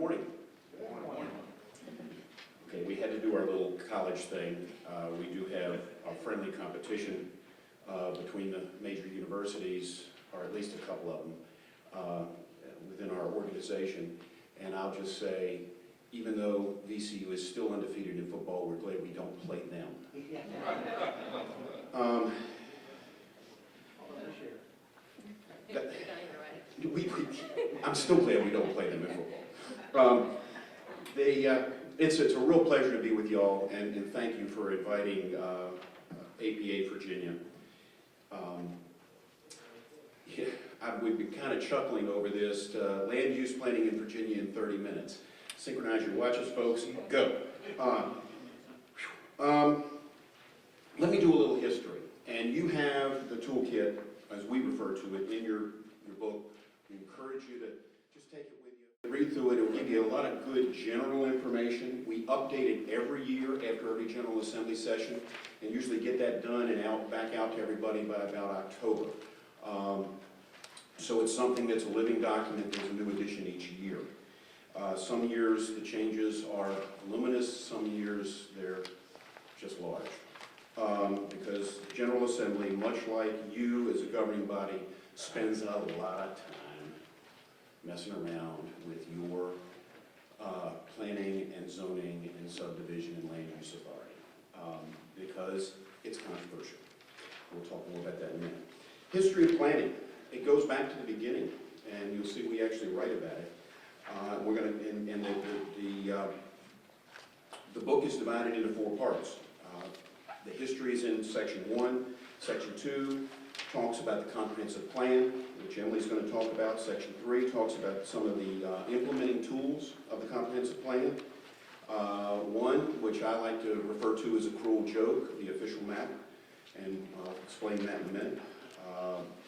morning. Good morning. Okay, we had to do our little college thing. We do have a friendly competition between the major universities, or at least a couple of them, within our organization. And I'll just say, even though VCU is still undefeated in football, we're glad we don't play them. I'm still glad we don't play them in football. It's a real pleasure to be with y'all, and thank you for inviting APA Virginia. We've been kind of chuckling over this. Land use planning in Virginia in 30 minutes. Synchronize your watches, folks. Go. Let me do a little history. And you have the toolkit, as we refer to it, in your book. We encourage you to just take it with you. Read through it. It will give you a lot of good general information. We update it every year after every General Assembly session, and usually get that done and back out to everybody by about October. So it's something that's a living document. There's a new edition each year. Some years the changes are voluminous, some years they're just large. Because the General Assembly, much like you as a governing body, spends a lot of time messing around with your planning and zoning and subdivision and land use authority, because it's controversial. We'll talk more about that in a minute. History of planning. It goes back to the beginning, and you'll see we actually write about it. We're going to, and the book is divided into 4 parts. The history is in section 1. Section 2 talks about the comprehensive plan, which Emily's going to talk about. Section 3 talks about some of the implementing tools of the comprehensive plan. 1, which I like to refer to as a cruel joke, the official map, and I'll explain that in a minute.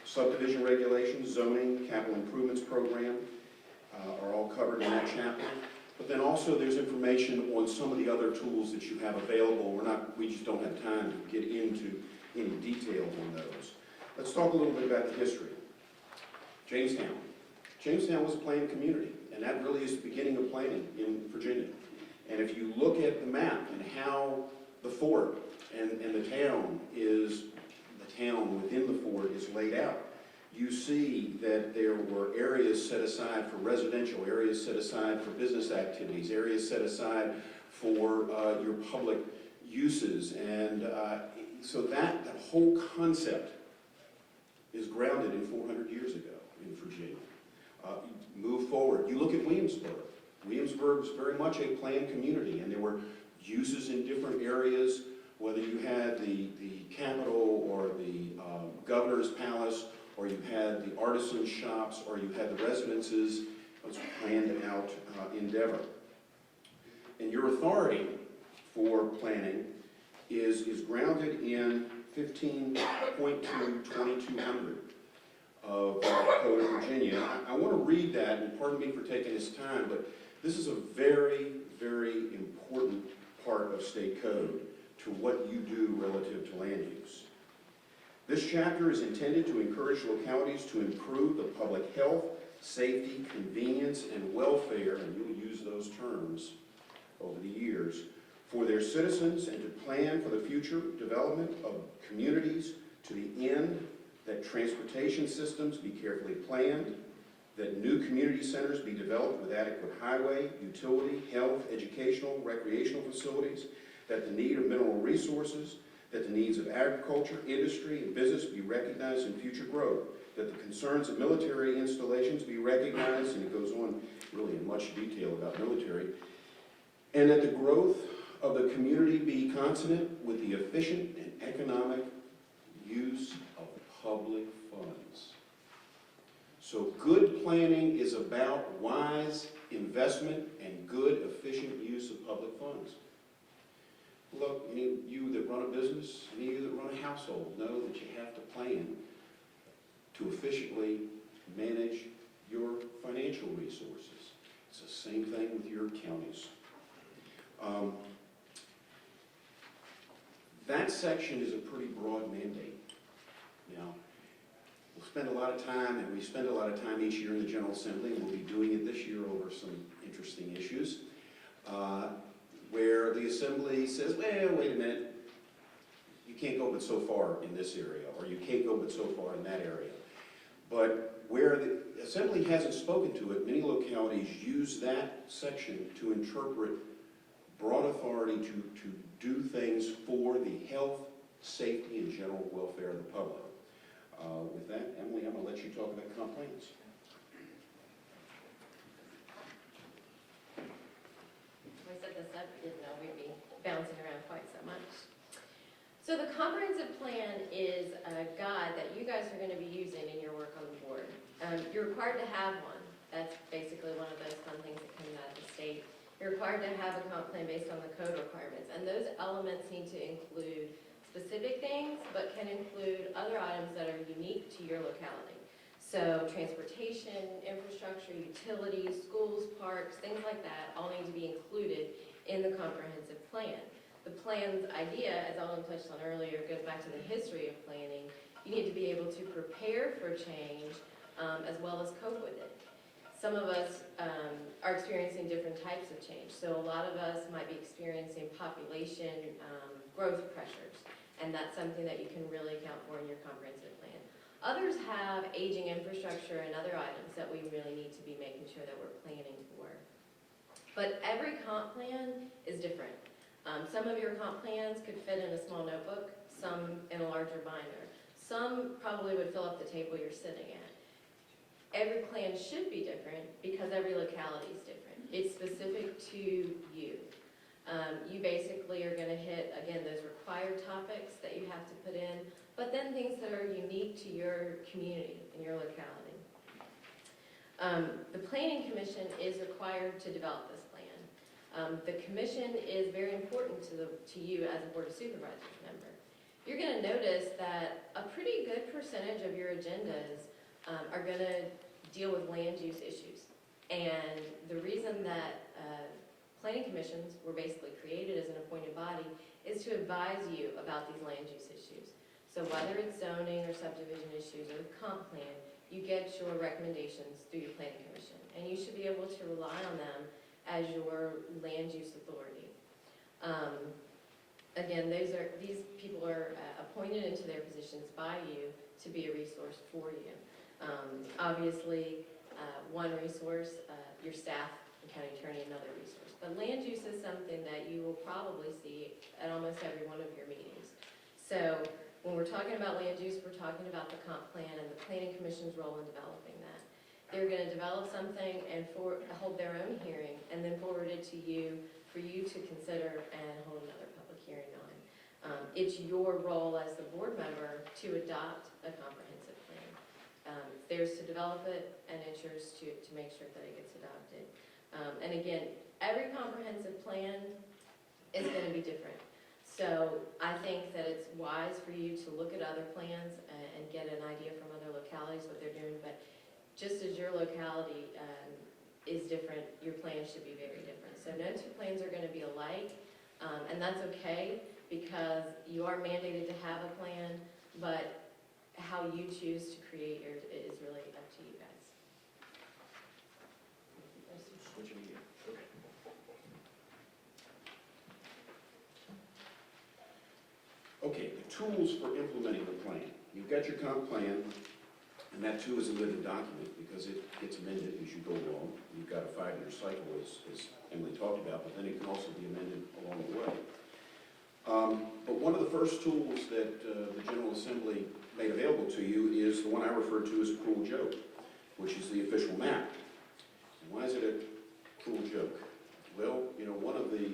Subdivision regulations, zoning, capital improvements program are all covered in that chapter. But then also there's information on some of the other tools that you have available. We just don't have time to get into any detail on those. Let's talk a little bit about the history. Jamestown. Jamestown was a planned community, and that really is the beginning of planning in Virginia. And if you look at the map and how the fort and the town within the fort is laid out, you see that there were areas set aside for residential, areas set aside for business activities, areas set aside for your public uses. And so that whole concept is grounded in 400 years ago in Virginia. Move forward. You look at Williamsburg. Williamsburg was very much a planned community, and there were uses in different areas, whether you had the Capitol or the governor's palace, or you had the artisan shops, or you had the residences. It was a planned out endeavor. And your authority for planning is grounded in 15.2/2200 of the Code of Virginia. I want to read that, and pardon me for taking this time, but this is a very, very important part of state code to what you do relative to land use. This chapter is intended to encourage localities to improve the public health, safety, convenience, and welfare, and you'll use those terms over the years, for their citizens, and to plan for the future development of communities to the end that transportation systems be carefully planned, that new community centers be developed with adequate highway, utility, health, educational, recreational facilities, that the need of mineral resources, that the needs of agriculture, industry, and business be recognized in future growth, that the concerns of military installations be recognized, and it goes on really in much detail about military, and that the growth of the community be consonant with the efficient and economic use of public funds. So good planning is about wise investment and good, efficient use of public funds. Look, any of you that run a business, any of you that run a household, know that you have to plan to efficiently manage your financial resources. It's the same thing with your counties. That section is a pretty broad mandate. Now, we'll spend a lot of time, and we spend a lot of time each year in the General Assembly, and we'll be doing it this year over some interesting issues, where the Assembly says, well, wait a minute, you can't go but so far in this area, or you can't go but so far in that area. But where the Assembly hasn't spoken to it, many localities use that section to interpret broad authority to do things for the health, safety, and general welfare of the public. With that, Emily, I'm going to let you talk about comp plans. I set this up, you didn't know we'd be bouncing around quite so much. So the comprehensive plan is a guide that you guys are going to be using in your work on the board. You're required to have one. That's basically one of those fun things that comes out of the state. You're required to have a comp plan based on the code requirements, and those elements need to include specific things, but can include other items that are unique to your locality. So transportation, infrastructure, utilities, schools, parks, things like that all need to be included in the comprehensive plan. The plan's idea, as Eldon touched on earlier, goes back to the history of planning. You need to be able to prepare for change as well as cope with it. Some of us are experiencing different types of change. So a lot of us might be experiencing population growth pressures, and that's something that you can really account for in your comprehensive plan. Others have aging infrastructure and other items that we really need to be making sure that we're planning for. But every comp plan is different. Some of your comp plans could fit in a small notebook, some in a larger binder. Some probably would fill up the table you're sitting at. Every plan should be different because every locality is different. It's specific to you. You basically are going to hit, again, those required topics that you have to put in, but then things that are unique to your community and your locality. The Planning Commission is required to develop this plan. The commission is very important to you as a Board of Supervisors member. You're going to notice that a pretty good percentage of your agendas are going to deal with land use issues. And the reason that planning commissions were basically created as an appointed body is to advise you about these land use issues. So whether it's zoning or subdivision issues or the comp plan, you get your recommendations through your planning commission. And you should be able to rely on them as your land use authority. Again, these people are appointed into their positions by you to be a resource for you. Obviously, one resource, your staff and county attorney, another resource. But land use is something that you will probably see at almost every one of your meetings. So when we're talking about land use, we're talking about the comp plan and the planning commission's role in developing that. They're going to develop something and hold their own hearing and then forward it to you for you to consider and hold another public hearing on. It's your role as the board member to adopt a comprehensive plan. Theirs to develop it, and it's yours to make sure that it gets adopted. And again, every comprehensive plan is going to be different. So I think that it's wise for you to look at other plans and get an idea from other localities what they're doing. But just as your locality is different, your plan should be very different. So no two plans are going to be alike, and that's okay because you are mandated to have a plan, but how you choose to create yours is really up to you guys. Switching gear. Okay, the tools for implementing the plan. You've got your comp plan, and that too is a living document because it gets amended as you go along. You've got a 5-year cycle, as Emily talked about, but then it can also be amended along the way. But one of the first tools that the General Assembly made available to you is the one I refer to as a cruel joke, which is the official map. And why is it a cruel joke? Well, you know, one of the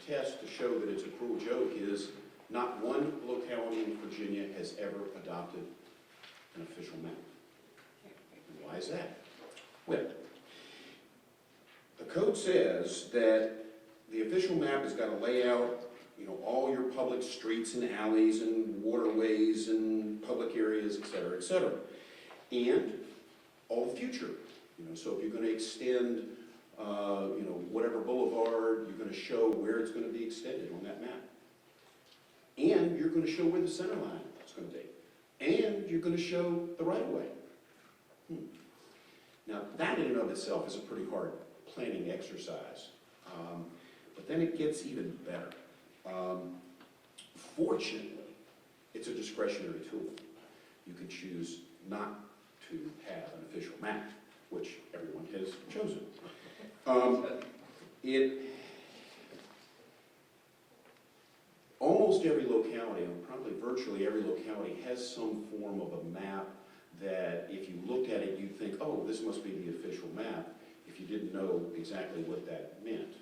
tests to show that it's a cruel joke is not one locality in Virginia has ever adopted an official map. And why is that? Well, the code says that the official map has got to lay out, you know, all your public streets and alleys and waterways and public areas, et cetera, and all the future. You know, so if you're going to extend, you know, whatever boulevard, you're going to show where it's going to be extended on that map. And you're going to show where the center line is going to be. And you're going to show the right-of-way. Now, that in and of itself is a pretty hard planning exercise, but then it gets even better. Fortunately, it's a discretionary tool. You can choose not to have an official map, which everyone has chosen. Almost every locality, and probably virtually every locality, has some form of a map that if you looked at it, you'd think, oh, this must be the official map, if you didn't know exactly what that meant.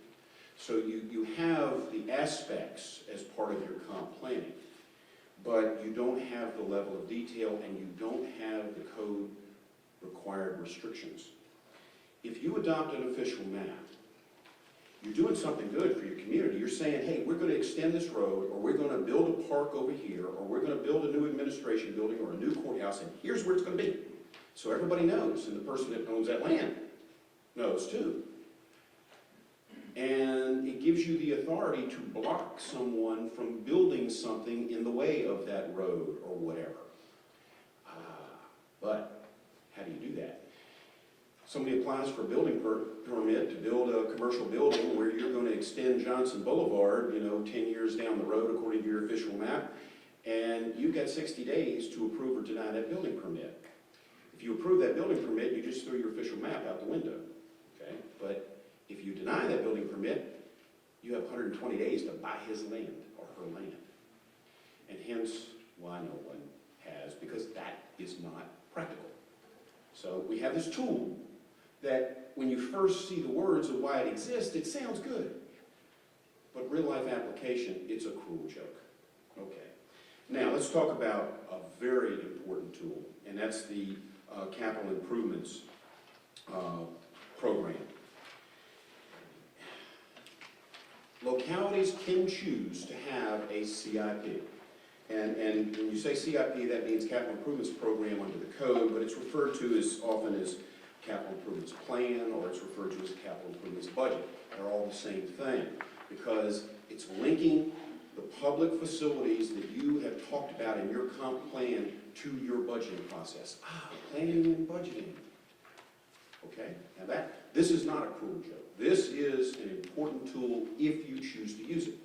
So you have the aspects as part of your comp planning, but you don't have the level of detail and you don't have the code required restrictions. If you adopt an official map, you're doing something good for your community. You're saying, hey, we're going to extend this road, or we're going to build a park over here, or we're going to build a new administration building or a new courthouse, and here's where it's going to be. So everybody knows, and the person that owns that land knows too. And it gives you the authority to block someone from building something in the way of that road or whatever. But how do you do that? Somebody applies for a building permit to build a commercial building where you're going to extend Johnson Boulevard, 10 years down the road according to your official map, and you've got 60 days to approve or deny that building permit. If you approve that building permit, you just throw your official map out the window, okay? But if you deny that building permit, you have 120 days to buy his land or her land. And hence why no one has, because that is not practical. So we have this tool that when you first see the words of why it exists, it sounds good. But real life application, it's a cruel joke. Okay. Now let's talk about a very important tool, and that's the capital improvements program. Localities can choose to have a CIP. And when you say CIP, that means capital improvements program under the code, but it's referred to as often as capital improvements plan, or it's referred to as capital improvements budget. They're all the same thing, because it's linking the public facilities that you have talked about in your comp plan to your budgeting process. Planning and budgeting. Okay, now this is not a cruel joke. This is an important tool if you choose to use it.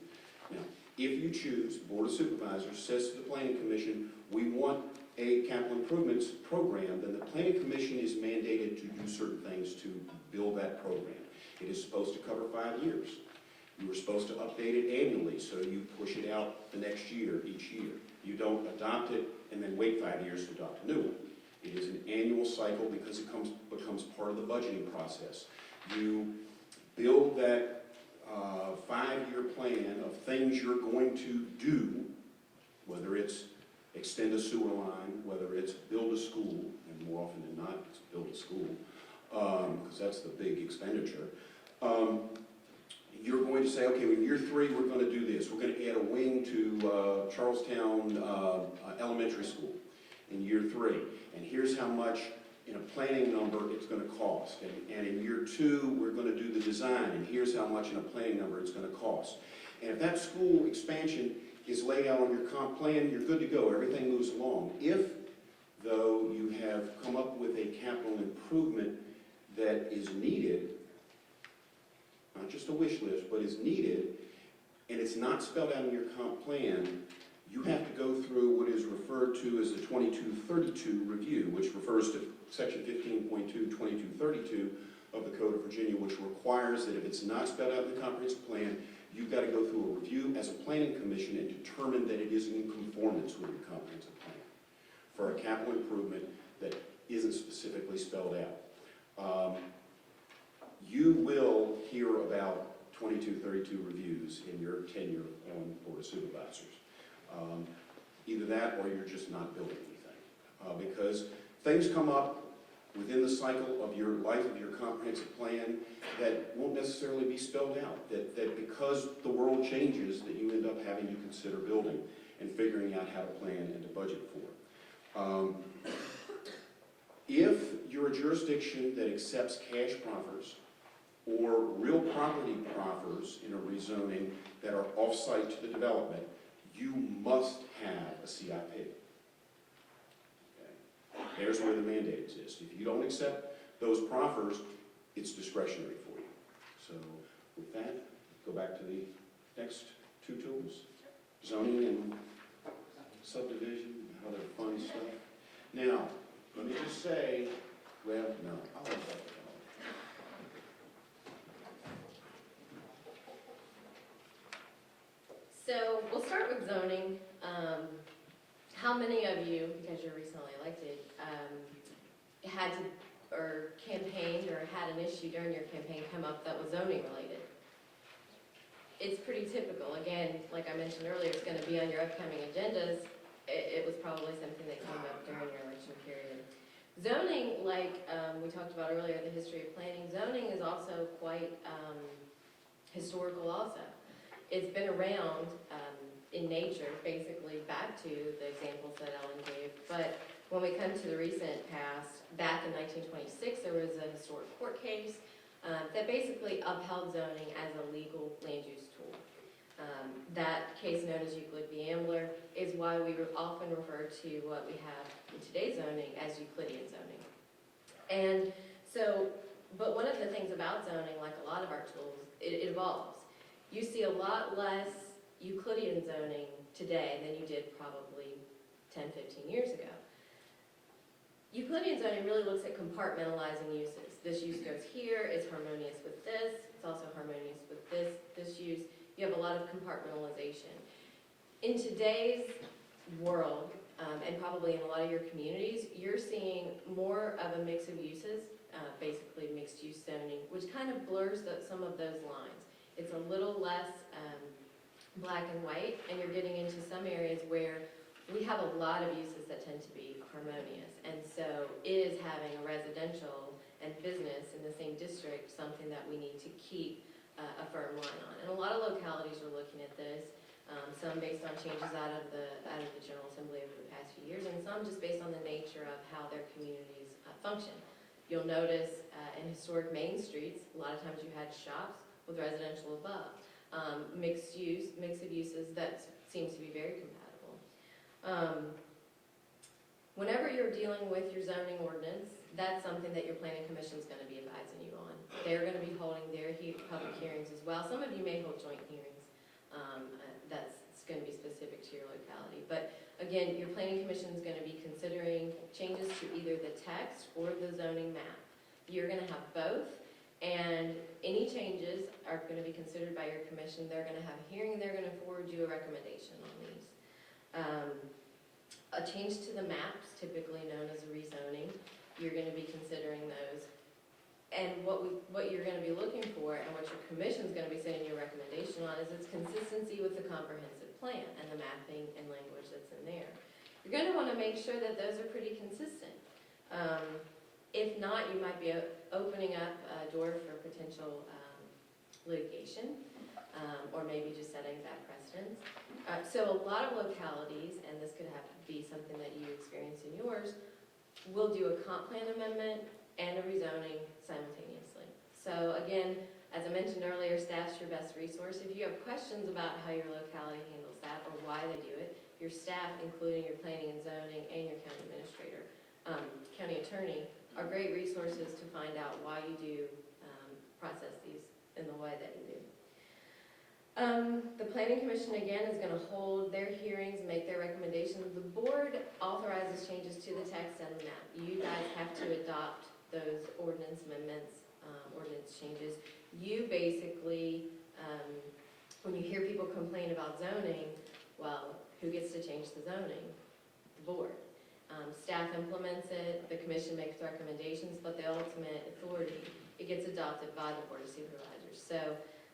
Now, if you choose, the Board of Supervisors says to the Planning Commission, we want a capital improvements program, then the Planning Commission is mandated to do certain things to build that program. It is supposed to cover 5 years. You are supposed to update it annually, so you push it out the next year, each year. You don't adopt it and then wait 5 years to adopt a new one. It is an annual cycle because it becomes part of the budgeting process. You build that 5-year plan of things you're going to do, whether it's extend a sewer line, whether it's build a school, and more often than not, it's build a school, because that's the big expenditure. You're going to say, okay, in year 3, we're going to do this. We're going to add a wing to Charlestown Elementary School in year 3. And here's how much in a planning number it's going to cost. And in year 2, we're going to do the design, and here's how much in a planning number it's going to cost. And if that school expansion is laid out on your comp plan, you're good to go. Everything moves along. If, though, you have come up with a capital improvement that is needed, not just a wish list, but is needed, and it's not spelled out in your comp plan, you have to go through what is referred to as the 2232 review, which refers to section 15.2, 2232 of the Code of Virginia, which requires that if it's not spelled out in the comprehensive plan, you've got to go through a review as a planning commission and determine that it is in conformance with your comprehensive plan for a capital improvement that isn't specifically spelled out. You will hear about 2232 reviews in your tenure on Board of Supervisors. Either that or you're just not building anything. Because things come up within the cycle of your life, of your comprehensive plan, that won't necessarily be spelled out. That because the world changes, that you end up having to consider building and figuring out how to plan and to budget for. If you're a jurisdiction that accepts cash proffers or real property proffers in a rezoning that are off-site to the development, you must have a CIP. Okay? There's where the mandate exists. If you don't accept those proffers, it's discretionary for you. So with that, go back to the next two tools, zoning and subdivision, other fun stuff. Now, let me just say, well, no, I'll let that go. So we'll start with zoning. How many of you, because you're recently elected, had to, or campaigned or had an issue during your campaign come up that was zoning related? It's pretty typical. Again, like I mentioned earlier, it's going to be on your upcoming agendas. It was probably something that came up during your election period. Zoning, like we talked about earlier, the history of planning, zoning is also quite historical also. It's been around in nature, basically back to the examples that Ellen gave. But when we come to the recent past, back in 1926, there was a historic court case that basically upheld zoning as a legal land use tool. That case, known as Euclid v. Ambler, is why we often refer to what we have in today's zoning as Euclidean zoning. And so, but one of the things about zoning, like a lot of our tools, it evolves. You see a lot less Euclidean zoning today than you did probably 10, 15 years ago. Euclidean zoning really looks at compartmentalizing uses. This use goes here, it's harmonious with this, it's also harmonious with this use. You have a lot of compartmentalization. In today's world, and probably in a lot of your communities, you're seeing more of a mix of uses, basically mixed use zoning, which kind of blurs some of those lines. It's a little less black and white, and you're getting into some areas where we have a lot of uses that tend to be harmonious. And so is having a residential and business in the same district something that we need to keep a firm line on. And a lot of localities are looking at this, some based on changes out of the General Assembly over the past few years, and some just based on the nature of how their communities function. You'll notice in historic main streets, a lot of times you had shops with residential above. Mix of uses that seems to be very compatible. Whenever you're dealing with your zoning ordinance, that's something that your planning commission is going to be advising you on. They're going to be holding their public hearings as well. Some of you may hold joint hearings. That's going to be specific to your locality. But again, your planning commission is going to be considering changes to either the text or the zoning map. You're going to have both. And any changes are going to be considered by your commission. They're going to have a hearing, and they're going to forward you a recommendation on these. A change to the maps, typically known as a rezoning, you're going to be considering those. And what you're going to be looking for, and what your commission is going to be sending your recommendation on, is its consistency with the comprehensive plan and the mapping and language that's in there. You're going to want to make sure that those are pretty consistent. If not, you might be opening up a door for potential litigation, or maybe just setting bad precedents. So a lot of localities, and this could have to be something that you experience in yours, will do a comp plan amendment and a rezoning simultaneously. So again, as I mentioned earlier, staff's your best resource. If you have questions about how your locality handles that or why they do it, your staff, including your planning and zoning and your county administrator, county attorney, are great resources to find out why you do process these in the way that you do. The Planning Commission, again, is going to hold their hearings, make their recommendations. The board authorizes changes to the text and the map. You guys have to adopt those ordinance amendments, ordinance changes. You basically, when you hear people complain about zoning, well, who gets to change the zoning? The board. Staff implements it, the commission makes recommendations, but the ultimate authority, it gets adopted by the Board of Supervisors. So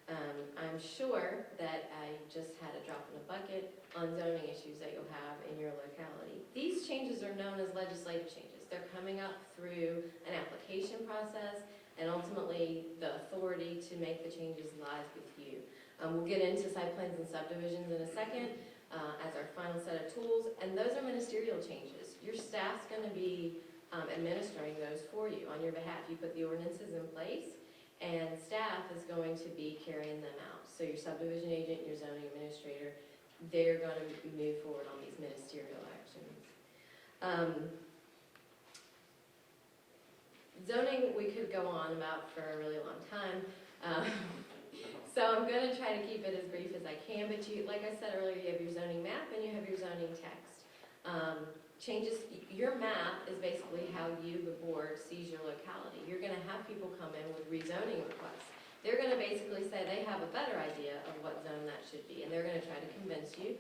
I'm sure that I just had a drop in the bucket on zoning issues that you'll have in your locality. These changes are known as legislative changes. They're coming up through an application process, and ultimately the authority to make the changes lies with you. We'll get into site plans and subdivisions in a second as our final set of tools, and those are ministerial changes. Your staff's going to be administering those for you on your behalf. You put the ordinances in place, and staff is going to be carrying them out. So your subdivision agent, your zoning administrator, they're going to move forward on these ministerial actions. zoning, we could go on about for a really long time. So I'm gonna try to keep it as brief as I can, but you, like I said earlier, you have your zoning map and you have your zoning text. Changes, your map is basically how you, the board, sees your locality. You're gonna have people come in with rezoning requests. They're gonna basically say they have a better idea of what zone that should be, and they're gonna try to convince you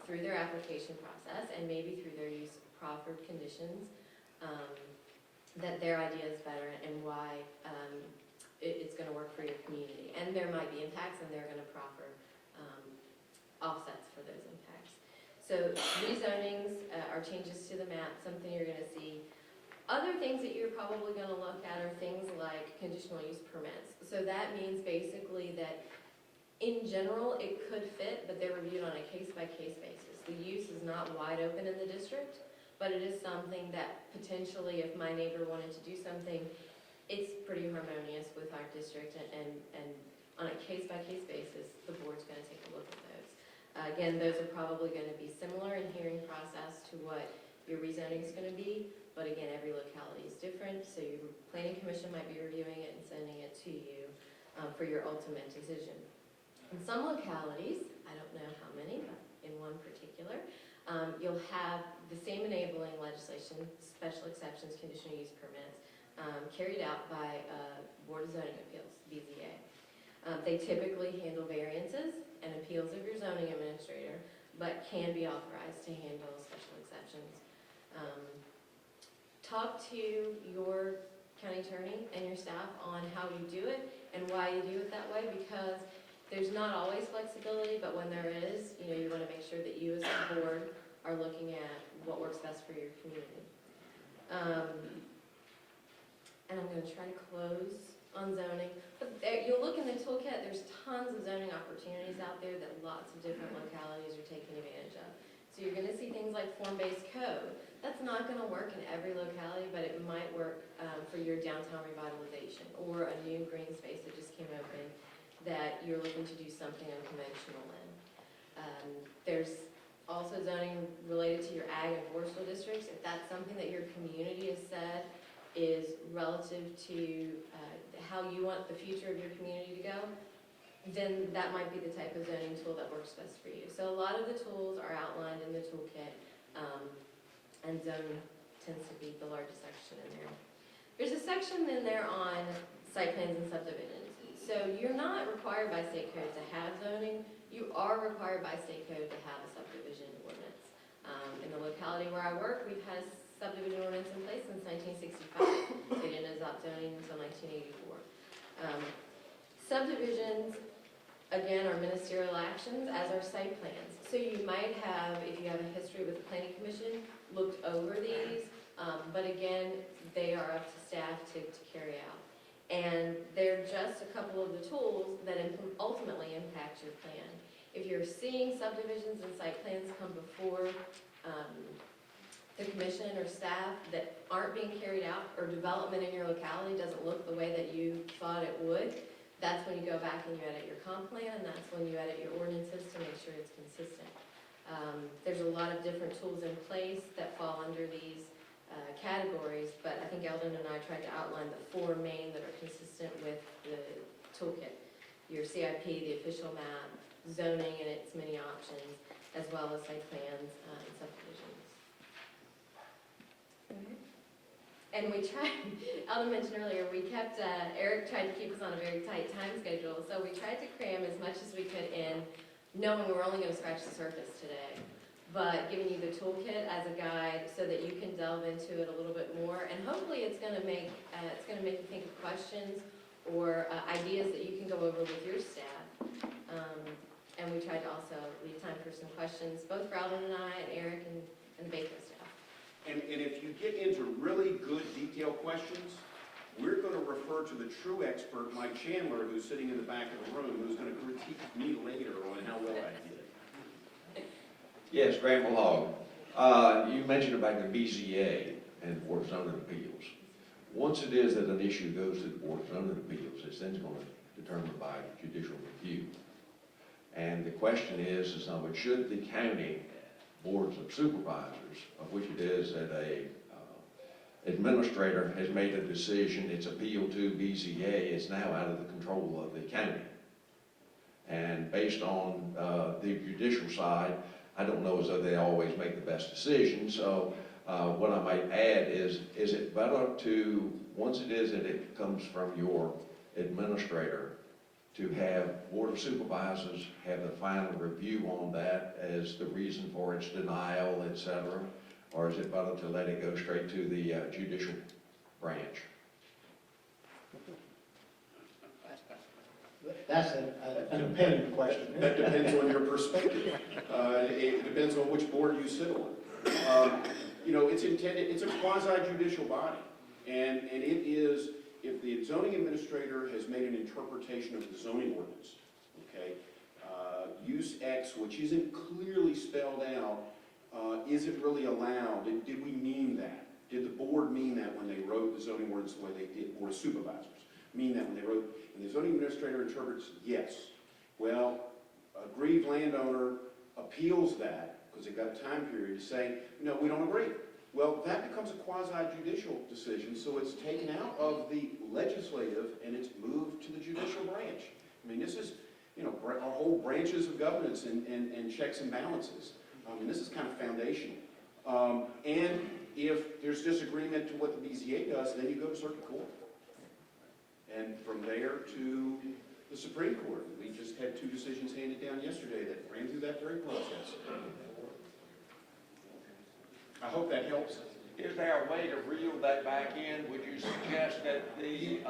through their application process and maybe through their use of proffered conditions that their idea is better and why it's going to work for your community. And there might be impacts, and they're going to proffer offsets for those impacts. So rezonings are changes to the map, something you're going to see. Other things that you're probably going to look at are things like conditional use permits. So that means basically that in general it could fit, but they're reviewed on a case-by-case basis. The use is not wide open in the district, but it is something that potentially, if my neighbor wanted to do something, it's pretty harmonious with our district, and on a case-by-case basis, the board's going to take a look at those. Again, those are probably going to be similar in hearing process to what your rezoning is going to be, but again, every locality is different, so your planning commission might be reviewing it and sending it to you for your ultimate decision. In some localities, I don't know how many, but in one particular, you'll have the same enabling legislation, special exceptions, conditional use permits, carried out by Board of Zoning Appeals, BZA. They typically handle variances and appeals of your zoning administrator, but can be authorized to handle special exceptions. Talk to your county attorney and your staff on how you do it and why you do it that way, because there's not always flexibility, but when there is, you want to make sure that you as a board are looking at what works best for your community. And I'm going to try to close on zoning. But you'll look in the toolkit, there's tons of zoning opportunities out there that lots of different localities are taking advantage of. So you're going to see things like form-based code. That's not going to work in every locality, but it might work for your downtown revitalization or a new green space that just came open that you're looking to do something unconventional in. There's also zoning related to your ag and forestal districts. If that's something that your community has said is relative to how you want the future of your community to go, then that might be the type of zoning tool that works best for you. So a lot of the tools are outlined in the toolkit, and zoning tends to be the largest section in there. There's a section in there on site plans and subdivisions. So you're not required by state code to have zoning. You are required by state code to have a subdivision ordinance. In the locality where I work, we've had a subdivision ordinance in place since 1965. They didn't adopt zoning until 1984. Subdivisions, again, are ministerial actions, as are site plans. So you might have, if you have a history with the planning commission, looked over these, but again, they are up to staff to carry out. And they're just a couple of the tools that ultimately impact your plan. If you're seeing subdivisions and site plans come before the commission or staff that aren't being carried out, or development in your locality doesn't look the way that you thought it would, that's when you go back and you edit your comp plan, and that's when you edit your ordinances to make sure it's consistent. There's a lot of different tools in place that fall under these categories, but I think Eldon and I tried to outline the four main that are consistent with the toolkit. Your CIP, the official map, zoning and its many options, as well as site plans and subdivisions. And we tried, Eldon mentioned earlier, Eric tried to keep us on a very tight time schedule, so we tried to cram as much as we could in, knowing we were only going to scratch the surface today, but giving you the toolkit as a guide so that you can delve into it a little bit more, and hopefully it's going to make you think of questions or ideas that you can go over with your staff. And we tried to also leave time for some questions, both for Eldon and I, and Eric, and the VACo staff. And if you get into really good detailed questions, we're going to refer to the true expert, Mike Chandler, who's sitting in the back of the room, who's going to critique me later on how well I did. Yes, Granville Hogg. You mentioned about the BZA and Board of Zoning Appeals. Once it is that an issue goes to the Board of Zoning Appeals, it's then going to be determined by judicial review. And the question is now, should the county boards of supervisors, of which it is at a administrator has made a decision, it's appealed to BZA, it's now out of the control of the county. And based on the judicial side, I don't know as though they always make the best decision. So what I might add is it better to, once it is that it comes from your administrator, to have Board of Supervisors have the final review on that as the reason for its denial, et cetera? Or is it better to let it go straight to the judicial branch? That's an opinion question. That depends on your perspective. It depends on which board you sit on. You know, it's intended, it's a quasi-judicial body. And it is, if the zoning administrator has made an interpretation of the zoning ordinance, okay, use X, which isn't clearly spelled out, is it really allowed? Did we mean that? Did the board mean that when they wrote the zoning ordinance the way they did? Board of Supervisors mean that when they wrote, and the zoning administrator interprets yes. Well, a aggrieved landowner appeals that, because they've got a time period to say, no, we don't agree. Well, that becomes a quasi-judicial decision, so it's taken out of the legislative and it's moved to the judicial branch. I mean, this is, you know, our whole branches of governance and checks and balances. And this is kind of foundational. And if there's disagreement to what the BZA does, then you go to circuit court. And from there to the Supreme Court. We just had 2 decisions handed down yesterday that ran through that very process. I hope that helps. Is there a way to reel that back in? Would you suggest that the...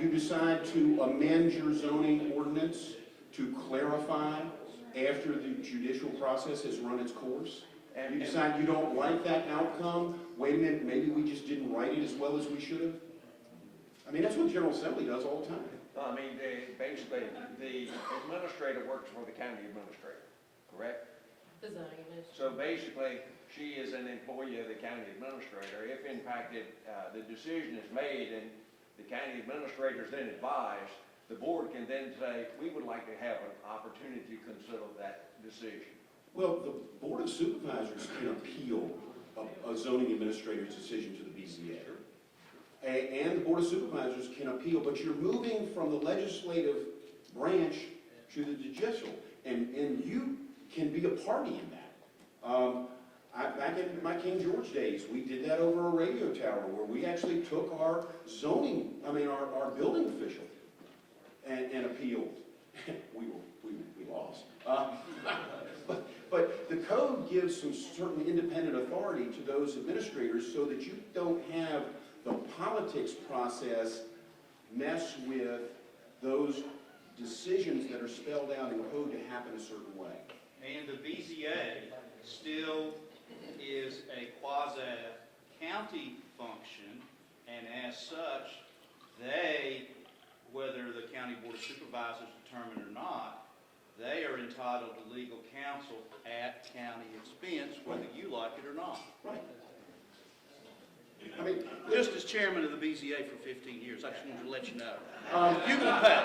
You decide to amend your zoning ordinance to clarify after the judicial process has run its course? You decide you don't like that outcome, wait a minute, maybe we just didn't write it as well as we should have? I mean, that's what the General Assembly does all the time. I mean, basically, the administrator works for the county administrator, correct? The zoning administrator. So basically, she is an employee of the county administrator. If in fact the decision is made and the county administrator is then advised, the board can then say, we would like to have an opportunity to consider that decision. Well, the Board of Supervisors can appeal a zoning administrator's decision to the BZA. And the Board of Supervisors can appeal, but you're moving from the legislative branch to the judicial, and you can be a party in that. Back in my King George days, we did that over a radio tower where we actually took our our building official and appealed. we lost. But the code gives some certain independent authority to those administrators so that you don't have the politics process mess with those decisions that are spelled out in code to happen a certain way. And the BZA still is a quasi-county function, and as such, they, whether the County Board of Supervisors determine or not, they are entitled to legal counsel at county expense, whether you like it or not. Right. I mean, Just as chairman of the BZA for 15 years, I just wanted to let you know. You can pay.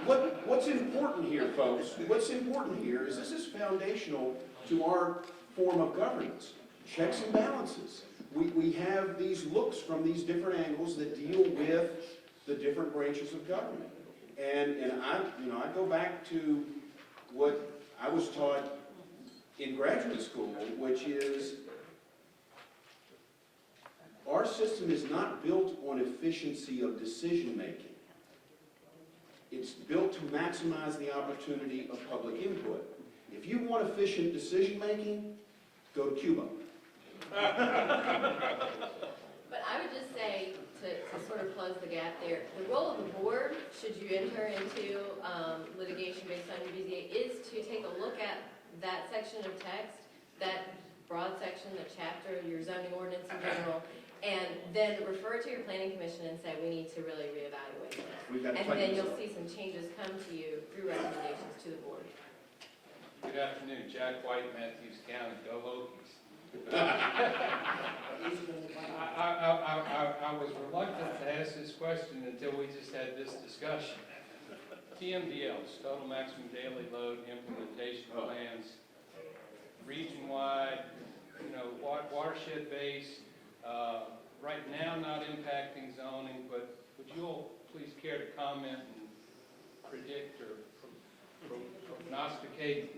what's important here, folks, what's important here is this is foundational to our form of governance. Checks and balances. We have these looks from these different angles that deal with the different branches of government. And I go back to what I was taught in graduate school, which is our system is not built on efficiency of decision making. It's built to maximize the opportunity of public input. If you want efficient decision making, go to Cuba. But I would just say, to sort of close the gap there, the role of the board, should you enter into litigation based on your BZA, is to take a look at that section of text, that broad section, the chapter, your zoning ordinance in general, and then refer to your planning commission and say, we need to really reevaluate this. We've got to And tighten then this you'll up. see some changes come to you through recommendations to the board. Good afternoon, Jack White, Matthews County, go Hokies. I was reluctant to ask this question until we just had this discussion. TMDLs, total maximum daily load implementation plans, region-wide, watershed-based, right now not impacting zoning, but would you all please care to comment and predict or prognosticate?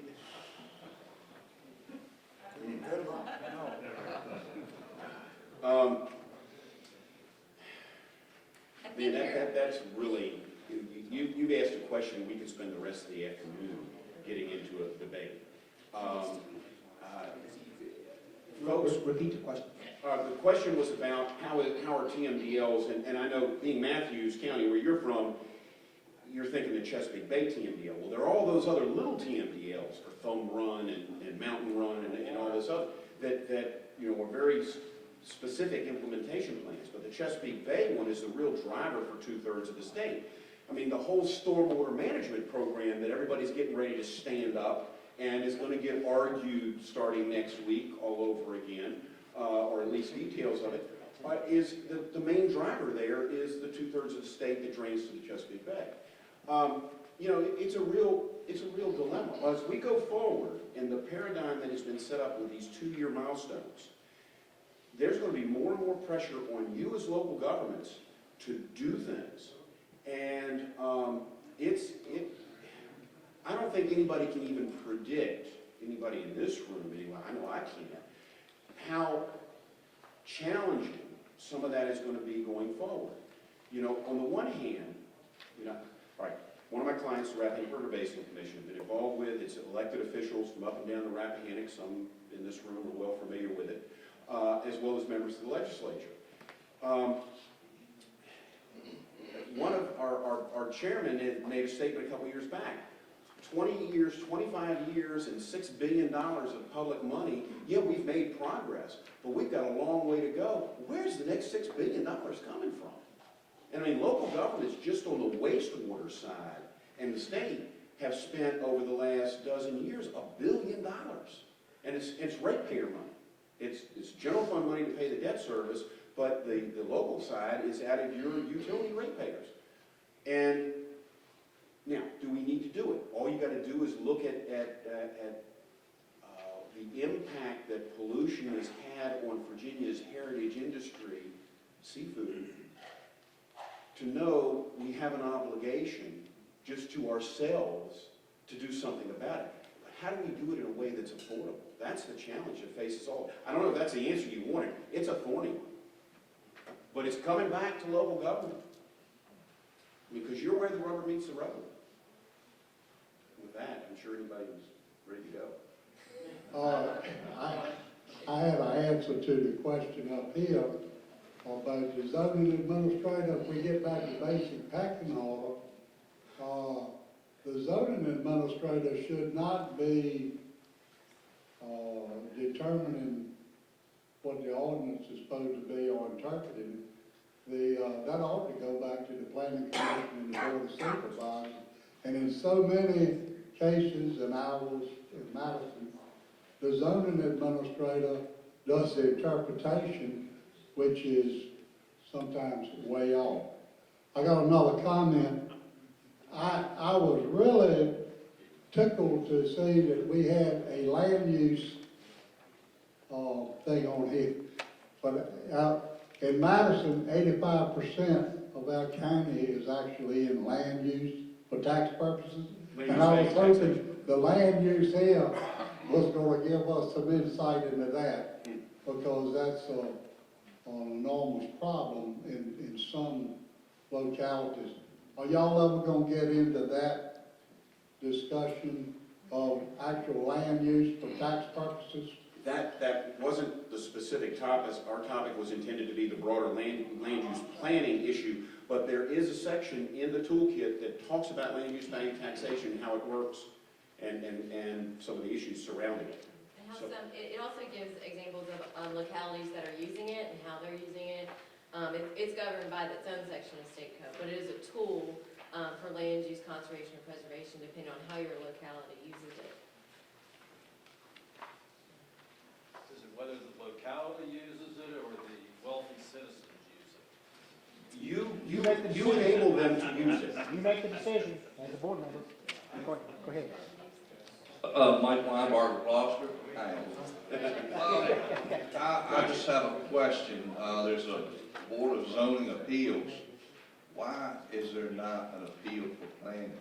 Man, that's really, you've asked a question, we could spend the rest of the afternoon getting into a debate. Folks, Repeat the question. the question was about how are TMDLs, and I know being Matthews County, where you're from, you're thinking the Chesapeake Bay TMDL. Well, there are all those other little TMDLs for Foam Run and Mountain Run and all this other, that are very specific implementation plans. But the Chesapeake Bay one is the real driver for 2/3 of the state. I mean, the whole stormwater management program that everybody's getting ready to stand up and is going to get argued starting next week all over again, or at least details of it, is the main driver there is the 2/3 of the state that drains to the Chesapeake Bay. It's a real dilemma. As we go forward in the paradigm that has been set up with these 2-year milestones, there's going to be more and more pressure on you as local governments to do things. And I don't think anybody can even predict, anybody in this room anyway, I know I can't, how challenging some of that is going to be going forward. On the one hand, all right, one of my clients, the Rappahannock River Basin Commission, have been involved with, it's elected officials from up and down the Rappahannock, some in this room are well familiar with it, as well as members of the legislature. One of our chairman had made a statement a couple years back. 20 years, 25 years, and $6 billion of public money, yeah, we've made progress, but we've got a long way to go. Where's the next $6 billion coming from? And I mean, local governments just on the wastewater side and the state have spent over the last dozen years $1 billion. And it's ratepayer money. It's general fund money to pay the debt service, but the local side is out of your utility ratepayers. And now, do we need to do it? All you got to do is look at the impact that pollution has had on Virginia's heritage industry, seafood, to know we have an obligation just to ourselves to do something about it. But how do we do it in a way that's affordable? That's the challenge that faces all. I don't know if that's the answer you wanted. It's a thorny one. But it's coming back to local government. Because you're where the rubber meets the road. With that, I'm sure anybody's ready to go. I have an answer to the question up here about the zoning administrator. If we get back to basic pecking order, the zoning administrator should not be determining what the ordinance is supposed to be or interpreting it. That ought to go back to the planning commission and the board of supervisors. And in so many cases and ours in Madison, the zoning administrator does the interpretation, which is sometimes way off. I got another comment. I was really tickled to see that we had a land use thing on here. But in Madison, 85% of our county is actually in land use for tax purposes. And I was hoping the land use here was going to give us some insight into that, because that's an enormous problem in some localities. Are y'all ever going to get into that discussion of actual land use for tax purposes? That wasn't the specific topic. Our topic was intended to be the broader land use planning issue, but there is a section in the toolkit that talks about land use value taxation, how it works, and some of the issues surrounding it. And how it also gives examples of localities that are using it and how they're using it. It's governed by its own section of state code, but it is a tool for land use conservation or preservation, depending on how your locality uses it. Is it whether the locality uses it or the wealthy citizens use it? You enable them to use it. You make the decision as a board member. Go ahead. Mike Weinberger, Gloucester. I just have a question. There's a Board of Zoning Appeals. Why is there not an appeal for planning?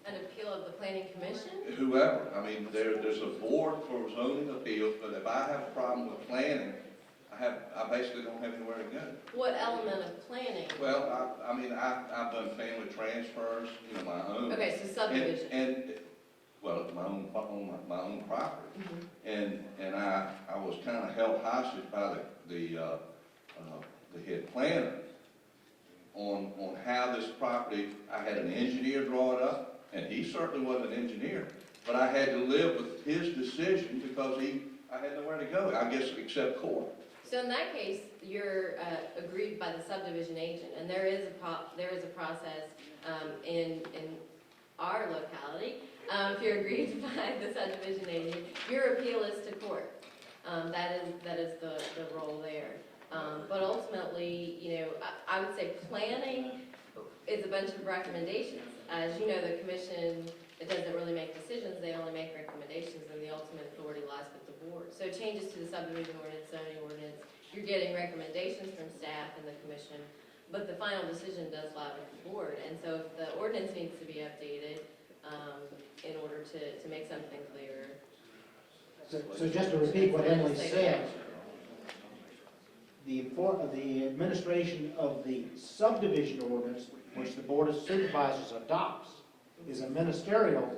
An appeal of the planning commission? Whoever, I mean, there's a board for zoning appeals, but if I have a problem with planning, I basically don't have anywhere to go. What element of planning? Well, I've done family transfers, my own. Okay, so subdivision. Well, my own property. Mhm. And I was kind of held hostage by the head planner on how this property, I had an engineer draw it up, and he certainly wasn't an engineer, but I had to live with his decision because I had nowhere to go, I guess, except court. So in that case, you're agreed by the subdivision agent, and there is a process in our locality. If you're agreed by the subdivision agent, your appeal is to court. That is the role there. But ultimately, I would say planning is a bunch of recommendations. As you know, the commission, it doesn't really make decisions, they only make recommendations, and the ultimate authority lies with the board. So changes to the subdivision ordinance, zoning ordinance, you're getting recommendations from staff and the commission, but the final decision does lie with the board. And so if the ordinance needs to be updated in order to make something clearer. So just to repeat what Emily said, the administration of the subdivision ordinance, which the Board of Supervisors adopts, is a ministerial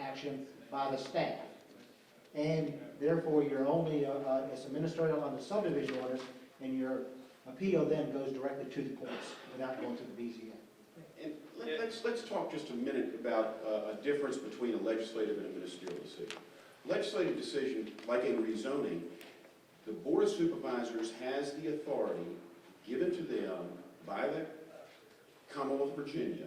action by the staff. And therefore, you're only, it's a ministerial on the subdivision ordinance, and your appeal then goes directly to the courts without going to the BZA. And let's talk just a minute about a difference between a legislative and a ministerial decision. Legislative decision, like in rezoning, the Board of Supervisors has the authority given to them by the Commonwealth of Virginia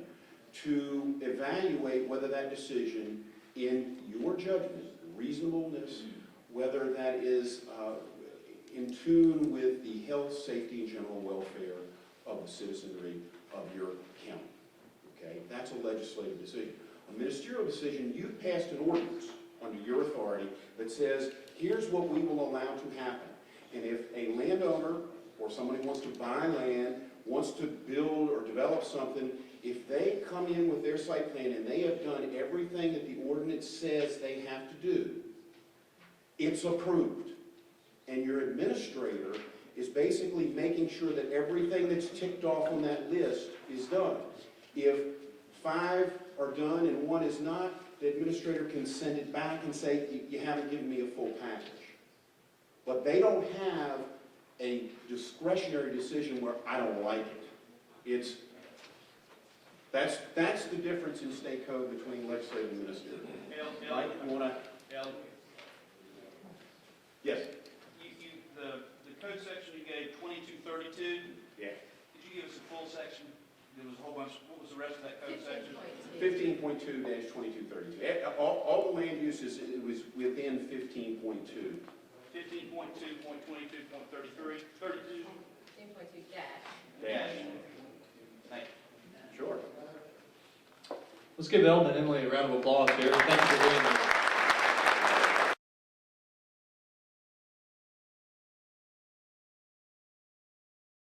to evaluate whether that decision, in your judgment, reasonableness, whether that is in tune with the health, safety, and general welfare of the citizenry of your county. Okay, that's a legislative decision. A ministerial decision, you've passed an ordinance under your authority that says, here's what we will allow to happen. And if a landowner or somebody wants to buy land, wants to build or develop something, if they come in with their site plan and they have done everything that the ordinance says they have to do, it's approved. And your administrator is basically making sure that everything that's ticked off on that list is done. If 5 are done and 1 is not, the administrator can send it back and say, you haven't given me a full package. But they don't have a discretionary decision where I don't like it. That's the difference in state code between legislative and ministerial. Mike, you want to? Yes. The code section you gave, 2232. Yeah. Could you give us a full section? There was a whole bunch. What was the rest of that code section? 15.2-2232. All the land uses, it was within 15.2. 15.2.22.33, 32. 15.2 dash. Dash. Thank you. Sure. Let's give Eldon and Emily a round of applause here. Thank you for being here.